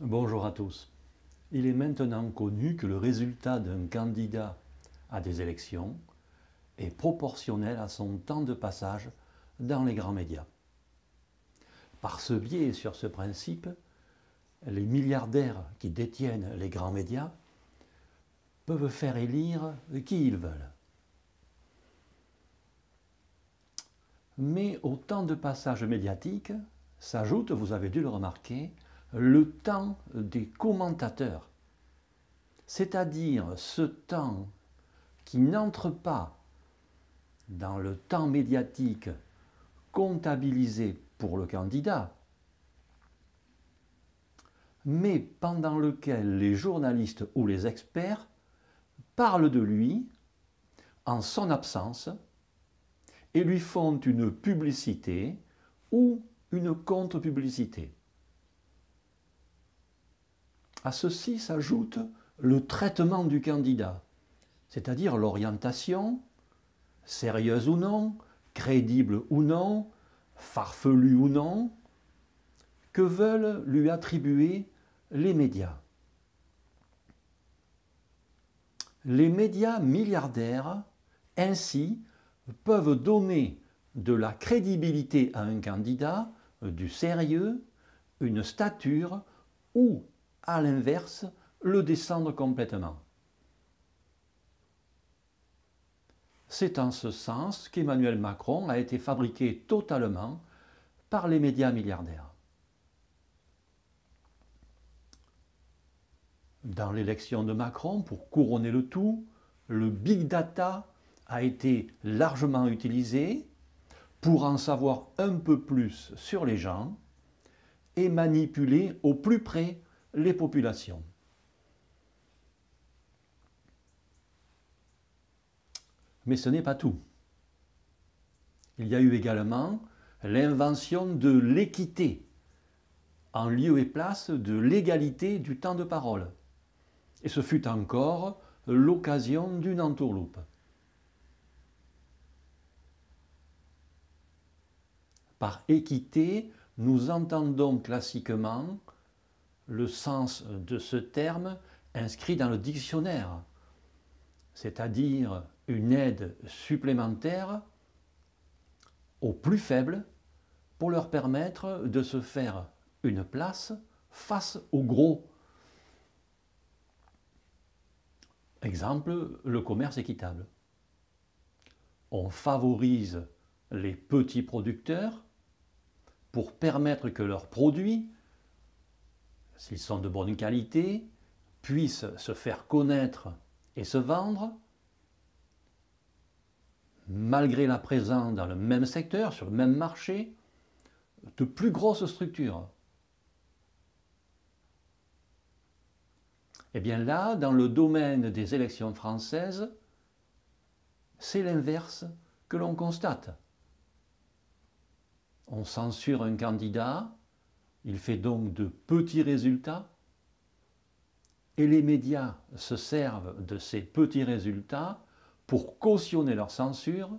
Bonjour à tous. Il est maintenant connu que le résultat d'un candidat à des élections est proportionnel à son temps de passage dans les grands médias. Par ce biais et sur ce principe, les milliardaires qui détiennent les grands médias peuvent faire élire qui ils veulent. Mais au temps de passage médiatique s'ajoute, vous avez dû le remarquer, le temps des commentateurs, c'est-à-dire ce temps qui n'entre pas dans le temps médiatique comptabilisé pour le candidat, mais pendant lequel les journalistes ou les experts parlent de lui en son absence et lui font une publicité ou une contre-publicité. À ceci s'ajoute le traitement du candidat, c'est-à-dire l'orientation, sérieuse ou non, crédible ou non, farfelue ou non, que veulent lui attribuer les médias. Les médias milliardaires, ainsi, peuvent donner de la crédibilité à un candidat, du sérieux, une stature ou, à l'inverse, le descendre complètement. C'est en ce sens qu'Emmanuel Macron a été fabriqué totalement par les médias milliardaires. Dans l'élection de Macron, pour couronner le tout, le big data a été largement utilisé pour en savoir un peu plus sur les gens et manipuler au plus près les populations. Mais ce n'est pas tout. Il y a eu également l'invention de l'équité, en lieu et place de l'égalité du temps de parole. Et ce fut encore l'occasion d'une entourloupe. Par équité, nous entendons classiquement le sens de ce terme inscrit dans le dictionnaire, c'est-à-dire une aide supplémentaire aux plus faibles pour leur permettre de se faire une place face aux gros. Exemple, le commerce équitable. On favorise les petits producteurs pour permettre que leurs produits, s'ils sont de bonne qualité, puissent se faire connaître et se vendre, malgré la présence dans le même secteur, sur le même marché, de plus grosses structures. Et bien là, dans le domaine des élections françaises, c'est l'inverse que l'on constate. On censure un candidat, il fait donc de petits résultats, et les médias se servent de ces petits résultats pour cautionner leur censure,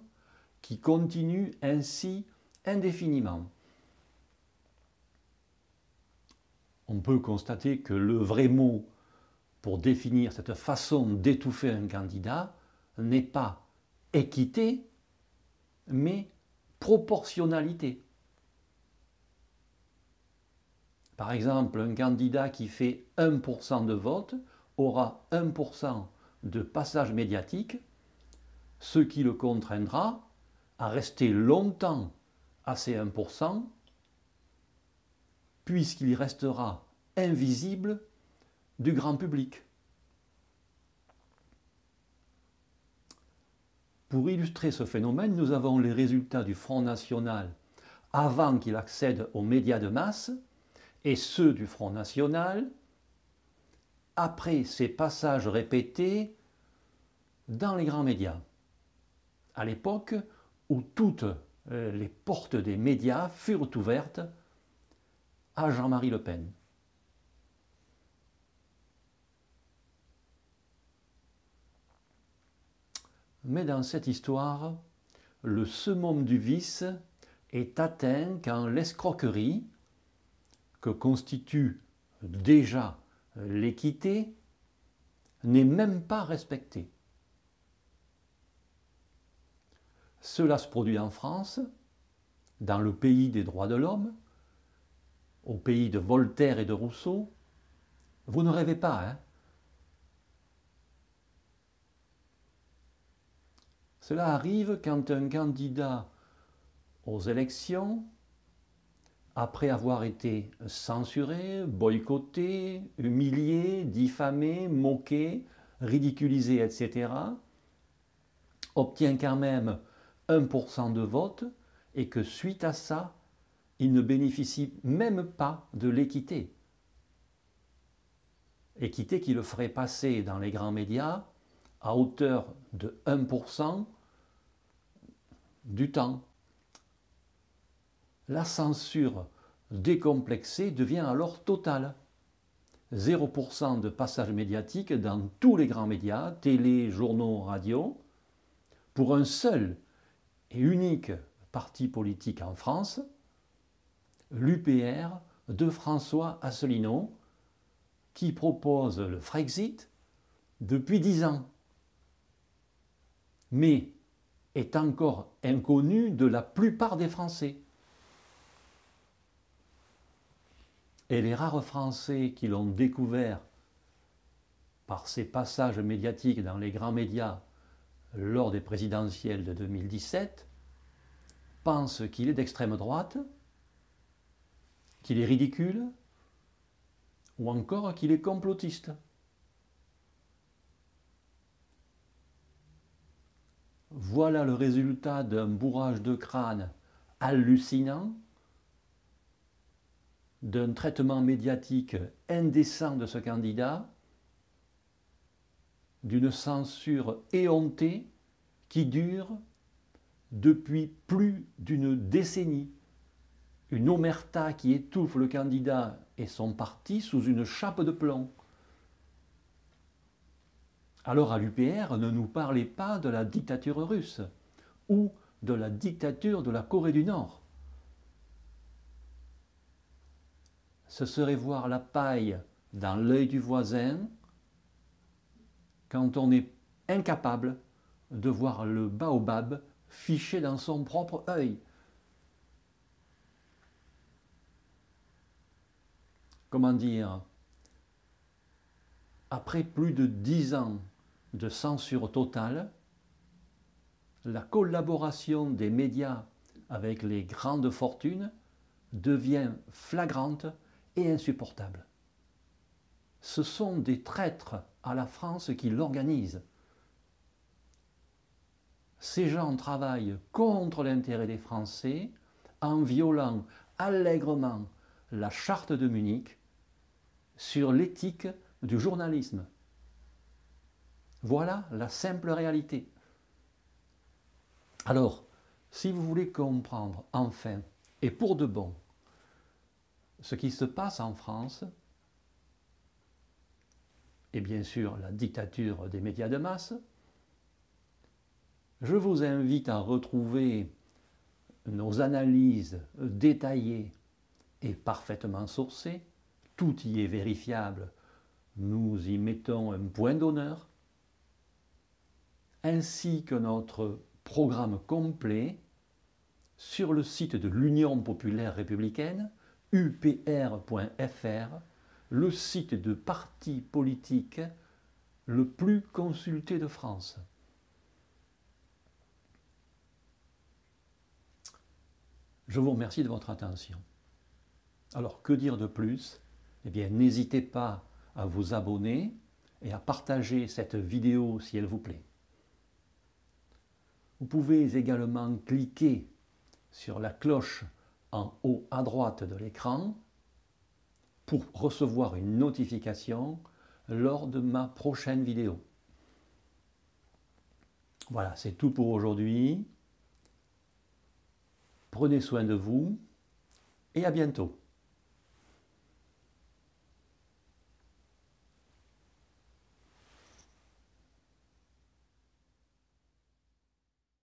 qui continue ainsi indéfiniment. On peut constater que le vrai mot pour définir cette façon d'étouffer un candidat n'est pas équité, mais proportionnalité. Par exemple, un candidat qui fait 1% de vote aura 1% de passage médiatique, ce qui le contraindra à rester longtemps à ces 1%, puisqu'il restera invisible du grand public. Pour illustrer ce phénomène, nous avons les résultats du Front National avant qu'il accède aux médias de masse et ceux du Front National après ses passages répétés dans les grands médias, à l'époque où toutes les portes des médias furent ouvertes à Jean-Marie Le Pen. Mais dans cette histoire, le summum du vice est atteint quand l'escroquerie, que constitue déjà l'équité n'est même pas respectée. Cela se produit en France, dans le pays des droits de l'homme, au pays de Voltaire et de Rousseau. Vous ne rêvez pas, hein? Cela arrive quand un candidat aux élections, après avoir été censuré, boycotté, humilié, diffamé, moqué, ridiculisé, etc., obtient quand même 1% de vote et que suite à ça, il ne bénéficie même pas de l'équité. Équité qui le ferait passer dans les grands médias à hauteur de 1% du temps. La censure décomplexée devient alors totale. 0% de passage médiatique dans tous les grands médias, télé, journaux, radio, pour un seul et unique parti politique en France, l'UPR de François Asselineau, qui propose le Frexit depuis 10 ans, mais est encore inconnu de la plupart des Français. Et les rares Français qui l'ont découvert par ses passages médiatiques dans les grands médias lors des présidentielles de 2017 pensent qu'il est d'extrême droite, qu'il est ridicule, ou encore qu'il est complotiste. Voilà le résultat d'un bourrage de crâne hallucinant, d'un traitement médiatique indécent de ce candidat, d'une censure éhontée qui dure depuis plus d'une décennie. Une omerta qui étouffe le candidat et son parti sous une chape de plomb. Alors à l'UPR, ne nous parlez pas de la dictature russe ou de la dictature de la Corée du Nord. Ce serait voir la paille dans l'œil du voisin quand on est incapable de voir le baobab fiché dans son propre œil. Comment dire, après plus de 10 ans de censure totale, la collaboration des médias avec les grandes fortunes devient flagrante et insupportable. Ce sont des traîtres à la France qui l'organisent. Ces gens travaillent contre l'intérêt des Français en violant allègrement la charte de Munich sur l'éthique du journalisme. Voilà la simple réalité. Alors, si vous voulez comprendre enfin, et pour de bon, ce qui se passe en France, et bien sûr la dictature des médias de masse, je vous invite à retrouver nos analyses détaillées et parfaitement sourcées. Tout y est vérifiable, nous y mettons un point d'honneur, ainsi que notre programme complet sur le site de l'Union populaire républicaine, upr.fr, le site de parti politique le plus consulté de France. Je vous remercie de votre attention. Alors, que dire de plus? Eh bien, n'hésitez pas à vous abonner et à partager cette vidéo si elle vous plaît. Vous pouvez également cliquer sur la cloche en haut à droite de l'écran pour recevoir une notification lors de ma prochaine vidéo. Voilà, c'est tout pour aujourd'hui. Prenez soin de vous et à bientôt.